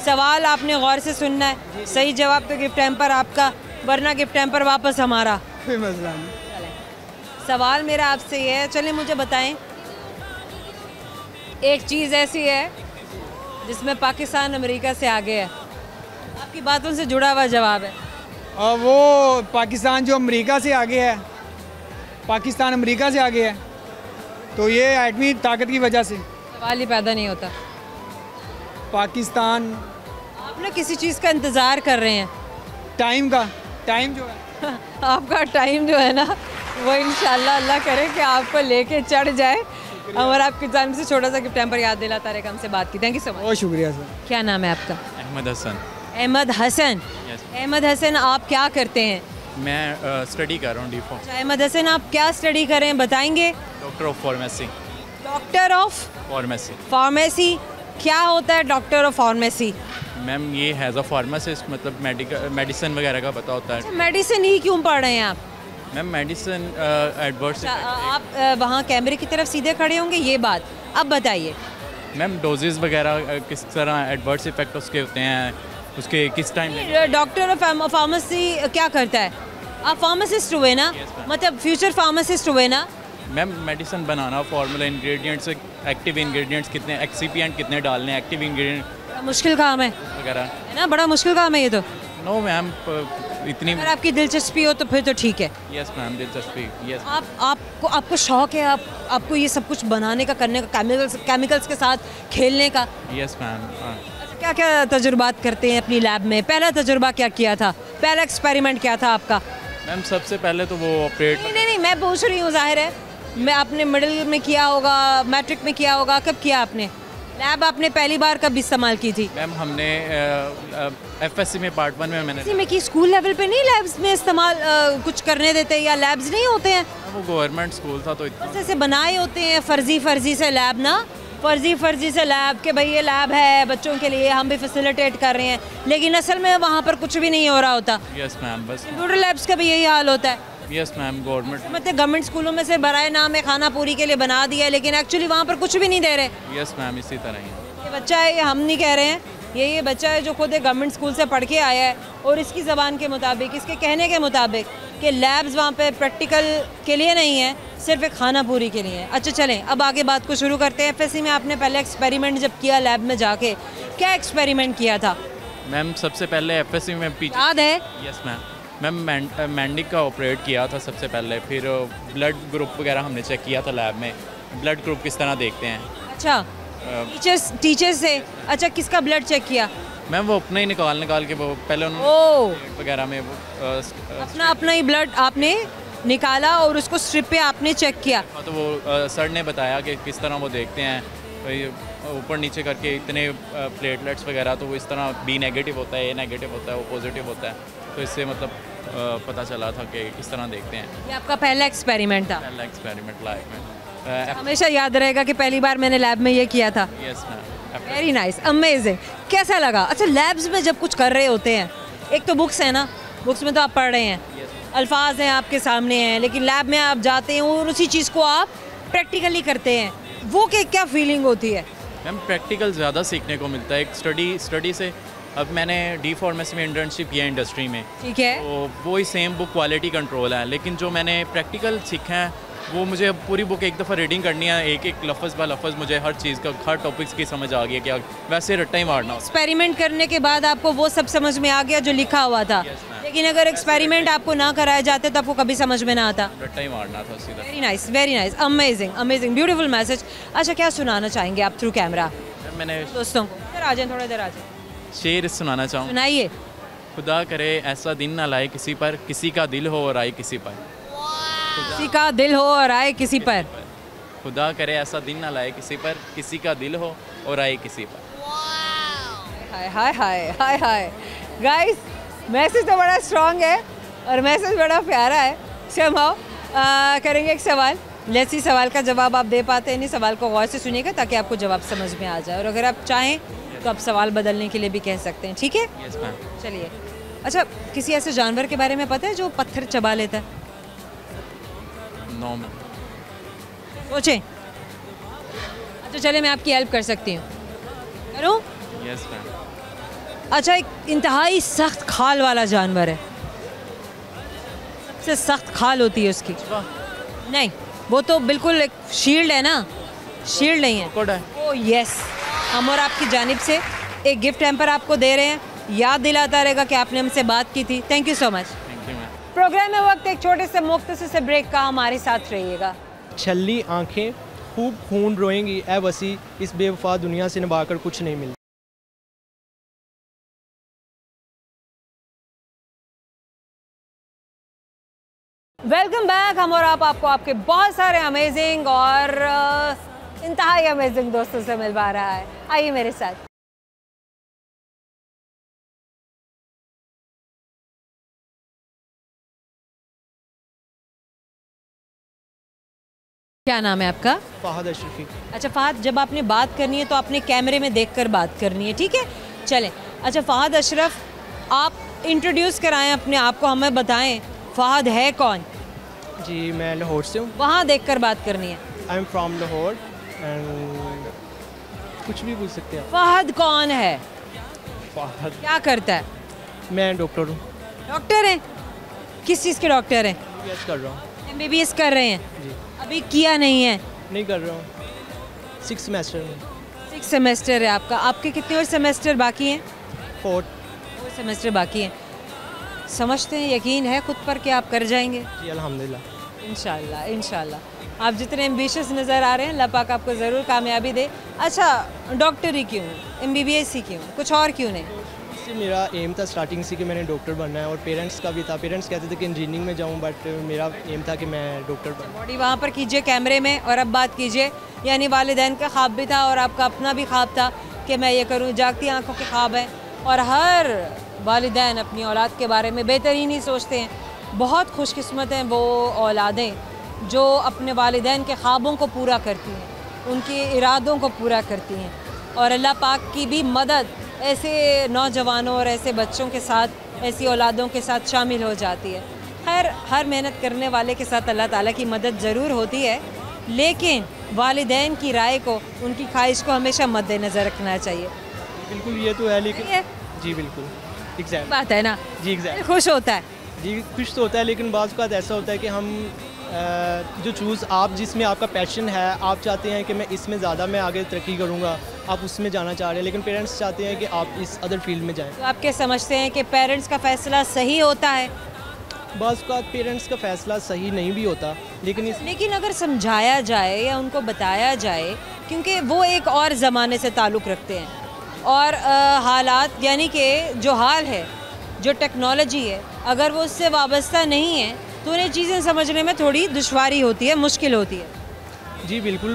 सवाल आपने गौर से सुनना है, सही जवाब तो गिफ्ट हैम्पर आपका, वरना गिफ्ट हैम्पर वापस हमारा। कोई मसला नहीं। सवाल मेरा आपसे ये है, चलिए मुझे बताएं, एक चीज़ ऐसी है जिसमें पाकिस्तान अमेरिका से आगे है, आपकी बातों से जुड़ा हुआ जवाब है। और वो पाकिस्तान जो अमेरिका से आगे है, पाकिस्तान अमेरिका से आगे है, तो ये एटमी ताकत की वजह से सवाल ही पैदा नहीं होता। पाकिस्तान, आप ना किसी चीज़ का इंतज़ार कर रहे हैं, टाइम जो है आपका टाइम जो है ना, वो इंशाल्लाह अल्लाह करे कि आपको लेके चढ़ जाए। और आपकी जान से छोटा सा गिफ्ट हैम्पर याद दिलाता रहेगा, हमसे बात की। Thank you so much. बहुत शुक्रिया सर। क्या नाम है आपका? अहमद हसन। अहमद हसन। अहमद हसन, आप क्या करते हैं? मैं स्टडी कर रहा हूँ D.Pharm। अच्छा, अहमद हसन आप क्या स्टडी कर रहे हैं, बताएंगे? Doctor of pharmacy. Doctor of pharmacy. Pharmacy, क्या होता है डॉक्टर ऑफ फार्मेसी? मैम ये हैज़ अ फार्मासिस्ट, मतलब मेडिसिन वगैरह का पता होता है। मेडिसिन ही क्यों पढ़ रहे हैं आप? मैम मेडिसिन एडवर्स आप वहाँ कैमरे की तरफ सीधे खड़े होंगे, ये बात अब बताइए। मैम डोजेज़ वगैरह किस तरह एडवर्स इफेक्ट उसके होते हैं, उसके किस टाइम डॉक्टर फार्मेसी क्या करता है? आप फार्मासिस्ट हुए ना, मतलब फ्यूचर फार्मासिस्ट हुए ना। मैम मेडिसिन बनाना, फार्मूला, इंग्रेडिएंट्स, एक्टिव इंग्रेडिएंट्स कितने, एक्सीपिएंट कितने डालने, एक्टिव इंग्रेडिएंट मुश्किल काम है वगैरह, है ना, बड़ा मुश्किल काम है ये तो। नो मैम इतनी। अगर आपकी दिलचस्पी हो तो फिर तो ठीक है। यस मैम, दिलचस्पी। यस। आपको शौक है, आपको ये सब कुछ बनाने का, करने का, केमिकल्स के साथ खेलने का। Yes ma'am. क्या क्या तजुर्बात करते हैं अपनी लैब में? पहला तजुर्बा क्या किया था, पहला एक्सपेरिमेंट क्या था आपका? मैम सबसे पहले तो वो ऑपरेट। नहीं मैं पूछ रही हूँ, जाहिर है मैं आपने मिडिल में किया होगा, मैट्रिक में किया होगा, कब किया आपने लैब? आपने पहली बार कब इस्तेमाल की थी? मैम हमने एफएससी में पार्ट 1 में मैंने। इसी में कि स्कूल लेवल पे नहीं लैब्स में इस्तेमाल कुछ करने देते या लैब्स नहीं होते हैं? वो गवर्नमेंट स्कूल था तो इतना जैसे बनाए होते हैं फर्जी से लैब ना, फर्जी से लैब के भाई ये लैब है बच्चों के लिए, हम भी फैसिलिटेट कर रहे हैं, लेकिन असल में वहाँ पर कुछ भी नहीं हो रहा होता। Yes ma'am. बस कंप्यूटर लैब्स का भी यही हाल होता है। Yes ma'am. गवर्नमेंट मतलब गवर्नमेंट स्कूलों में से बराए नाम है खाना पूरी के लिए बना दिया है, लेकिन एक्चुअली वहाँ पर कुछ भी नहीं दे रहे। यस मैम, इसी तरह ही ये बच्चा है, ये हम नहीं कह रहे हैं, ये बच्चा है जो खुद एक गवर्नमेंट स्कूल से पढ़ के आया है, और इसकी ज़बान के मुताबिक, इसके कहने के मुताबिक कि लैब्स वहाँ पे प्रैक्टिकल के लिए नहीं है, सिर्फ एक खाना पूरी के लिए है। अच्छा चलें, अब आगे बात को शुरू करते हैं। एफएससी में आपने पहले एक्सपेरिमेंट जब किया लैब में जाके, क्या एक्सपेरिमेंट किया था? मैम सबसे पहले एफएससी में याद है? यस मैम मैंडिक का ऑपरेट किया था सबसे पहले, फिर ब्लड ग्रुप वगैरह हमने चेक किया था लैब में, ब्लड ग्रुप किस तरह देखते हैं। अच्छा, टीचर्स से? अच्छा, किसका ब्लड चेक किया? मैम वो अपना ही निकाल के वो पहले उन्होंने वगैरह में वो अपना ही ब्लड आपने निकाला और उसको स्ट्रिप पे आपने चेक किया। तो वो सर ने बताया कि किस तरह वो देखते हैं, ऊपर नीचे करके इतने प्लेटलेट्स वगैरह, तो वो इस तरह बी नेगेटिव होता है, ए नेगेटिव होता है, वो पॉजिटिव होता है, तो इससे मतलब पता चला था कि किस तरह देखते हैं। ये आपका पहला एक्सपेरिमेंट था? पहला एक्सपेरिमेंट लाइफ में। हमेशा याद रहेगा कि पहली बार मैंने लैब में ये किया था। Yes ma'am. Very nice, amazing. कैसा लगा? अच्छा, लैब्स में जब कुछ कर रहे होते हैं, एक तो बुक्स है ना, बुक्स में तो आप पढ़ रहे हैं, अल्फाज हैं आपके सामने हैं, लेकिन लैब में आप जाते हैं और उसी चीज़ को आप प्रैक्टिकली करते हैं, वो क्या फीलिंग होती है? मैम प्रैक्टिकल ज़्यादा सीखने को मिलता है एक स्टडी से। अब मैंने डी फार्मेसी में इंटर्नशिप किया इंडस्ट्री में, ठीक है, तो वो ही सेम बुक क्वालिटी कंट्रोल है, लेकिन जो मैंने प्रैक्टिकल सीखा है वो मुझे पूरी बुक एक दफ़ा रीडिंग करनी है, एक लफ्ज़ ब लफ्ज़ मुझे हर चीज़ का, हर टॉपिक्स की समझ आ गई है कि वैसे रट्टा ही मारना। एक्सपेरिमेंट करने के बाद आपको वो सब समझ में आ गया जो लिखा हुआ था। लेकिन अगर एक्सपेरिमेंट आपको ना कराए जाते तो आपको कभी समझ में ना आता, रट्टा ही मारना था सीधा। Very nice, amazing, beautiful message. अच्छा, क्या सुनाना चाहेंगे आप थ्रू कैमरा मैंने दोस्तों को? इधर आ जाएं, थोड़ा इधर आ जाएं। शेर सुनाना चाहूँ। सुनाइए। खुदा करे ऐसा दिन ना लाए किसी पर, किसी का दिल हो और आए किसी पर। किसी का दिल हो और आए किसी पर। खुदा करे ऐसा दिन ना लाए किसी पर, किसी का दिल हो और आए किसी पर। हाय हाय हाय हाय हाय गाइस, मैसेज तो बड़ा स्ट्रॉन्ग है और मैसेज बड़ा प्यारा है। समहाउ करेंगे एक सवाल, लेट्स सी सवाल का जवाब आप दे पाते हैं नहीं, सवाल को गौर से सुनिएगा ताकि आपको जवाब समझ में आ जाए, और अगर आप चाहें तो आप सवाल बदलने के लिए भी कह सकते हैं, ठीक है? Yes ma'am. चलिए, अच्छा किसी ऐसे जानवर के बारे में पता है जो पत्थर चबा लेता है? No ma'am. सोचें। अच्छा चले, मैं आपकी हेल्प कर सकती हूँ, करूँ? Yes ma'am. अच्छा, एक इंतहाई सख्त खाल वाला जानवर है, सबसे सख्त खाल होती है उसकी। नहीं, वो तो बिल्कुल एक शील्ड है ना, शील्ड नहीं है। ओ यस, हम और आपकी जानिब से एक गिफ्ट हैम्पर आपको दे रहे हैं, याद दिलाता रहेगा कि आपने हमसे बात की थी। Thank you so much. Thank you ma'am. Programme में वक्त एक छोटे से मुख्तसर से ब्रेक का, हमारे साथ रहिएगा। छल्ली आंखें खूब खून रोएंगी ए वसी, इस बेवफा दुनिया से निभाकर कुछ नहीं मिलता। Welcome back. हम और आप आपको आपके बहुत सारे अमेजिंग और इंतहाई अमेजिंग दोस्तों से मिलवा रहा है। आइए मेरे साथ। क्या नाम है आपका? फहद अशरफी। अच्छा फहद, जब आपने बात करनी है तो आपने कैमरे में देखकर बात करनी है, ठीक है? चलें। अच्छा फहद अशरफ, आप इंट्रोड्यूस कराएं अपने आप को, हमें बताएं फहद है कौन? जी मैं लाहौर से हूँ। वहाँ देखकर बात करनी है। I am from Lahore and कुछ भी पूछ सकते हैं। फहद कौन है, फहद क्या करता है? मैं डॉक्टर हूँ। डॉक्टर हैं? किस चीज़ के डॉक्टर हैं? MBBS कर रहा हूँ। MBBS कर रहे हैं? जी अभी किया नहीं है? नहीं कर रहा हूँ, 6 सेमेस्टर में। 6 सेमेस्टर है आपका। आपके कितने और सेमेस्टर बाकी हैं? 4 सेमेस्टर बाकी हैं। समझते हैं, यकीन है खुद पर कि आप कर जाएंगे? जी अल्हम्दुलिल्लाह। इंशाल्लाह इंशाल्लाह। आप जितने एम्बिशियस नज़र आ रहे हैं, अल्लाह पाक आपको ज़रूर कामयाबी दे। अच्छा, डॉक्टर ही क्यों, MBBS ही क्यों, कुछ और क्यों नहीं? इससे मेरा एम था स्टार्टिंग से कि मैंने डॉक्टर बनना है, और पेरेंट्स का भी था। पेरेंट्स कहते थे कि इंजीनियरिंग में जाऊँ, बट मेरा एम था कि मैं डॉक्टर बनूँ। बॉडी वहाँ पर कीजिए कैमरे में, और अब बात कीजिए, यानी वालिदैन का ख्वाब भी था और आपका अपना भी ख्वाब था कि मैं ये करूँ। जागती आँखों के ख्वाब हैं, और हर वालिदैन अपनी औलाद के बारे में बेहतरीन ही सोचते हैं। बहुत खुशकिस्मत हैं वो औलादें जो अपने वालिदैन के ख्वाबों को पूरा करती हैं, उनके इरादों को पूरा करती हैं। और अल्लाह पाक की भी मदद ऐसे नौजवानों और ऐसे बच्चों के साथ, ऐसी औलादों के साथ शामिल हो जाती है। खैर, हर मेहनत करने वाले के साथ अल्लाह ताला की मदद ज़रूर होती है, लेकिन वालिदैन की राय को, उनकी ख्वाहिश को हमेशा मद्देनज़र रखना चाहिए। बिल्कुल ये तो है, लेकिन जी बिल्कुल एग्जैक्ट बात है ना जी एग्जैक्ट खुश होता है जी खुश तो होता है, लेकिन बाज़ औक़ात ऐसा होता है कि हम जो चूज़ आप जिसमें आपका पैशन है, आप चाहते हैं कि मैं इसमें ज़्यादा मैं आगे तरक्की करूँगा, आप उसमें जाना चाह रहे हैं, लेकिन पेरेंट्स चाहते हैं कि आप इस अदर फील्ड में जाएं। तो आप क्या समझते हैं कि पेरेंट्स का फ़ैसला सही होता है? बाज़ औक़ात पेरेंट्स का फ़ैसला सही नहीं भी होता, लेकिन अगर समझाया जाए या उनको बताया जाए, क्योंकि वो एक और ज़माने से ताल्लुक़ रखते हैं, और हालात यानी कि जो हाल है, जो टेक्नोलॉजी है, अगर वो उससे वाबस्ता नहीं है तो उन्हें चीज़ें समझने में थोड़ी दुश्वारी होती है, मुश्किल होती है। जी बिल्कुल,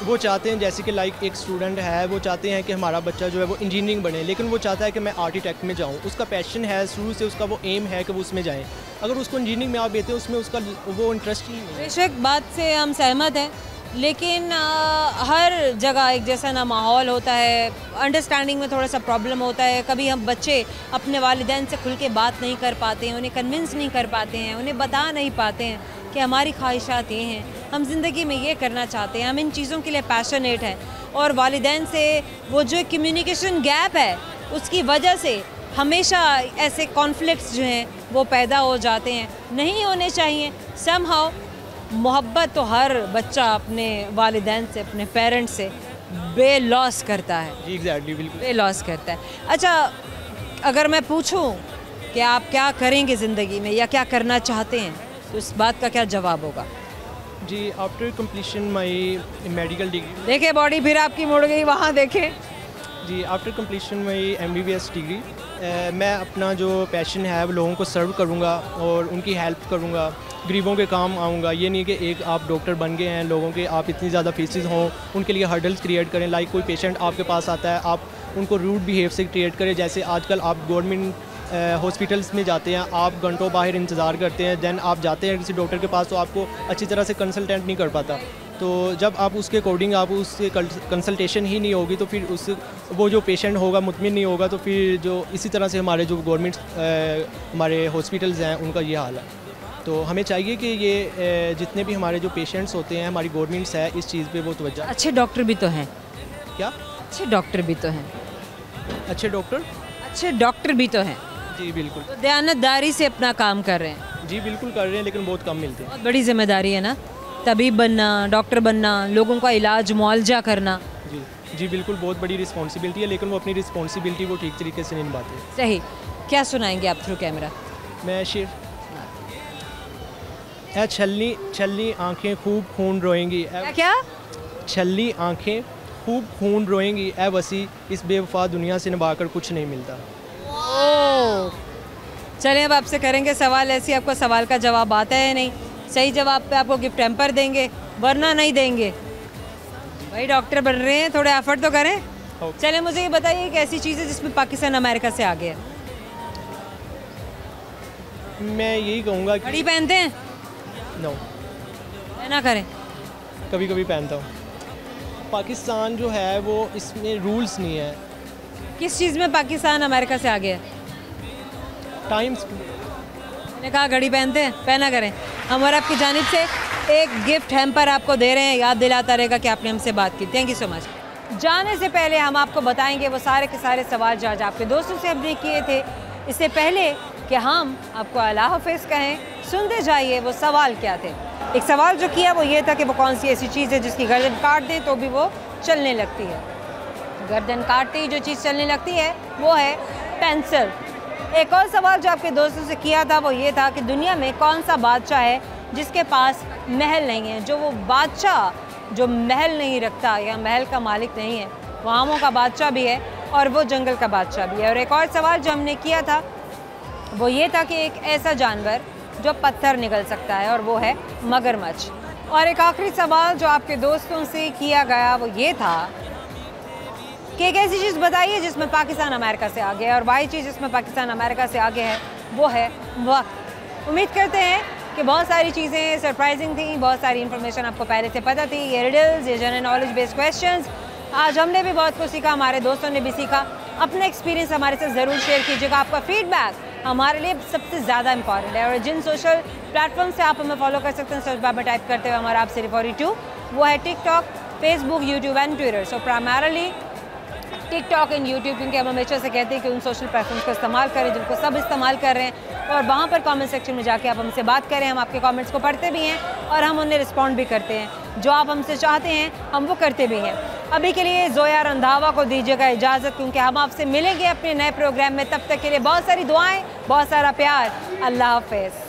वो चाहते हैं, जैसे कि लाइक एक स्टूडेंट है, वो चाहते हैं कि हमारा बच्चा जो है वो इंजीनियरिंग बने, लेकिन वो चाहता है कि मैं आर्किटेक्ट में जाऊँ। उसका पैशन है, शुरू से उसका वो एम है कि वो उसमें जाए। अगर उसको इंजीनियरिंग में आप देते हैं, उसमें उसका वो इंटरेस्ट ही नहीं है। बेशक बात से हम सहमत हैं, लेकिन हर जगह एक जैसा ना माहौल होता है, अंडरस्टैंडिंग में थोड़ा सा प्रॉब्लम होता है। कभी हम बच्चे अपने वालिदैन से खुल के बात नहीं कर पाते हैं, उन्हें कन्विंस नहीं कर पाते हैं, उन्हें बता नहीं पाते हैं कि हमारी ख्वाहिशात ये हैं, हम ज़िंदगी में ये करना चाहते हैं, हम इन चीज़ों के लिए पैशनेट हैं। और वालिदैन से वो जो कम्युनिकेशन गैप है, उसकी वजह से हमेशा ऐसे कॉन्फ्लिक्ट्स जो हैं वो पैदा हो जाते हैं। नहीं होने चाहिए। समहाउ मोहब्बत तो हर बच्चा अपने वालिदैन से, अपने पेरेंट्स से बेलॉस करता है। जी एग्जैक्टली, बिल्कुल बेलॉस करता है। अच्छा, अगर मैं पूछूं कि आप क्या करेंगे ज़िंदगी में या क्या करना चाहते हैं, तो इस बात का क्या जवाब होगा? जी after completion my medical degree. देखे बॉडी फिर आपकी मुड़ गई, वहाँ देखें। जी after completion my MBBS degree, मैं अपना जो पैशन है वो लोगों को सर्व करूँगा और उनकी हेल्प करूँगा, गरीबों के काम आऊँगा। ये नहीं कि एक आप डॉक्टर बन गए हैं, लोगों के आप इतनी ज़्यादा फीसिस हों, उनके लिए हर्डल्स क्रिएट करें। लाइक कोई पेशेंट आपके पास आता है, आप उनको रूड बिहेव से क्रिएट करें। जैसे आजकल आप गवर्नमेंट हॉस्पिटल्स में जाते हैं, आप घंटों बाहर इंतज़ार करते हैं, दैन आप जाते हैं किसी डॉक्टर के पास तो आपको अच्छी तरह से कंसल्टेंट नहीं कर पाता। तो जब आप उसके अकॉर्डिंग आप उससे कंसल्टेशन ही नहीं होगी, तो फिर उस वो जो पेशेंट होगा मुतमिन नहीं होगा। तो फिर जो इसी तरह से हमारे जो गवर्नमेंट हमारे हॉस्पिटल्स हैं, उनका ये हाल है। तो हमें चाहिए कि ये जितने भी हमारे जो पेशेंट्स होते हैं, हमारी गवर्नमेंट्स है इस चीज़ पे वो तवज्जो। अच्छे डॉक्टर भी तो हैं। क्या? अच्छे डॉक्टर भी तो हैं। अच्छे डॉक्टर भी तो हैं। जी बिल्कुल, तो दयानतदारी से अपना काम कर रहे हैं। जी बिल्कुल कर रहे हैं, लेकिन बहुत कम मिलते हैं। बहुत बड़ी जिम्मेदारी है ना, तबीब बनना, डॉक्टर बनना, लोगों का इलाज मुआवजा करना। जी बिल्कुल, बहुत बड़ी रिस्पॉन्सिबिलिटी है, लेकिन वो अपनी रिस्पॉन्सिबिलिटी वो ठीक तरीके से नहीं निभाते हैं। सही। क्या सुनाएंगे आप थ्रू कैमरा? मैं शेर है, छलनी छलनी आँखें खूब खून रोएंगी। क्या? छलनी आँखें खूब खून रोएंगी, ए वसी इस बेवफा दुनिया से निभाकर कुछ नहीं मिलता। चलें, अब आपसे करेंगे सवाल। ऐसी आपको सवाल का जवाब आता है नहीं, सही जवाब पे आपको गिफ्ट हैम्पर देंगे, वरना नहीं देंगे। भाई डॉक्टर बन रहे हैं, थोड़ा एफर्ट तो करें। चलें, मुझे ये बताइए एक ऐसी चीज़ है जिसमें पाकिस्तान अमेरिका से आगे है। मैं यही कहूँगा कि घड़ी पहनते हैं? नो, ना करें। कभी कभी पहनता हूँ। पाकिस्तान जो है वो इसमें रूल्स नहीं है। किस चीज़ में पाकिस्तान अमेरिका से आगे है? टाइम्स। मैंने कहा घड़ी पहनते हैं, पहना करें। हम और आपकी जानिब से एक गिफ्ट हैम्पर आपको दे रहे हैं, याद दिलाता रहेगा कि आपने हमसे बात की। Thank you so much. जाने से पहले हम आपको बताएंगे वो सारे के सारे सवाल जो आज आपके दोस्तों से हमने किए थे, इससे पहले कि हम आपको अल्लाह हाफ़िज़ कहें, सुनते जाइए वो सवाल क्या थे। एक सवाल जो किया वो ये था कि वो कौन सी ऐसी चीज़ है जिसकी गर्दन काट दें तो भी वो चलने लगती है। गर्दन काटते ही जो चीज़ चलने लगती है वो है पेंसिल। एक और सवाल जो आपके दोस्तों से किया था वो ये था कि दुनिया में कौन सा बादशाह है जिसके पास महल नहीं है, जो वो बादशाह जो महल नहीं रखता या महल का मालिक नहीं है, वो आमों का बादशाह भी है और वो जंगल का बादशाह भी है। और एक और सवाल जो हमने किया था वो ये था कि एक ऐसा जानवर जो पत्थर निगल सकता है और वो है मगरमच्छ। और एक आखिरी सवाल जो आपके दोस्तों से किया गया वो ये था कि एक ऐसी चीज़ बताइए जिसमें पाकिस्तान अमेरिका से आगे है, और वही चीज़ जिसमें पाकिस्तान अमेरिका से आगे है वो है वक्त। उम्मीद करते हैं कि बहुत सारी चीज़ें सरप्राइजिंग थी, बहुत सारी इन्फॉर्मेशन आपको पहले से पता थी, ये रिडल्स, ये जनरल नॉलेज बेस्ड क्वेश्चंस। आज हमने भी बहुत कुछ सीखा, हमारे दोस्तों ने भी सीखा। अपना एक्सपीरियंस हमारे साथ ज़रूर शेयर कीजिएगा, आपका फीडबैक हमारे लिए सबसे ज़्यादा इंपॉर्टेंट है। और जिन सोशल प्लेटफॉर्म से आप हमें फॉलो कर सकते हैं सर्च बार में टाइप करते हुए हमारा आप सिर्फ 42, वो है TikTok, Facebook, YouTube and Twitter. So primarily TikTok and YouTube, क्योंकि हम हमेशा से कहते हैं कि उन सोशल प्लेटफॉर्म्स का इस्तेमाल करें जिनको सब इस्तेमाल कर रहे हैं, और वहाँ पर कमेंट सेक्शन में जाके आप हमसे बात करें। हम आपके कमेंट्स को पढ़ते भी हैं और हम उन्हें रिस्पॉन्ड भी करते हैं। जो आप हमसे चाहते हैं हम वो करते भी हैं। अभी के लिए जोया रंधावा को दीजिएगा इजाज़त, क्योंकि हम आपसे मिलेंगे अपने नए प्रोग्राम में। तब तक के लिए बहुत सारी दुआएं, बहुत सारा प्यार। अल्लाह हाफ़िज़।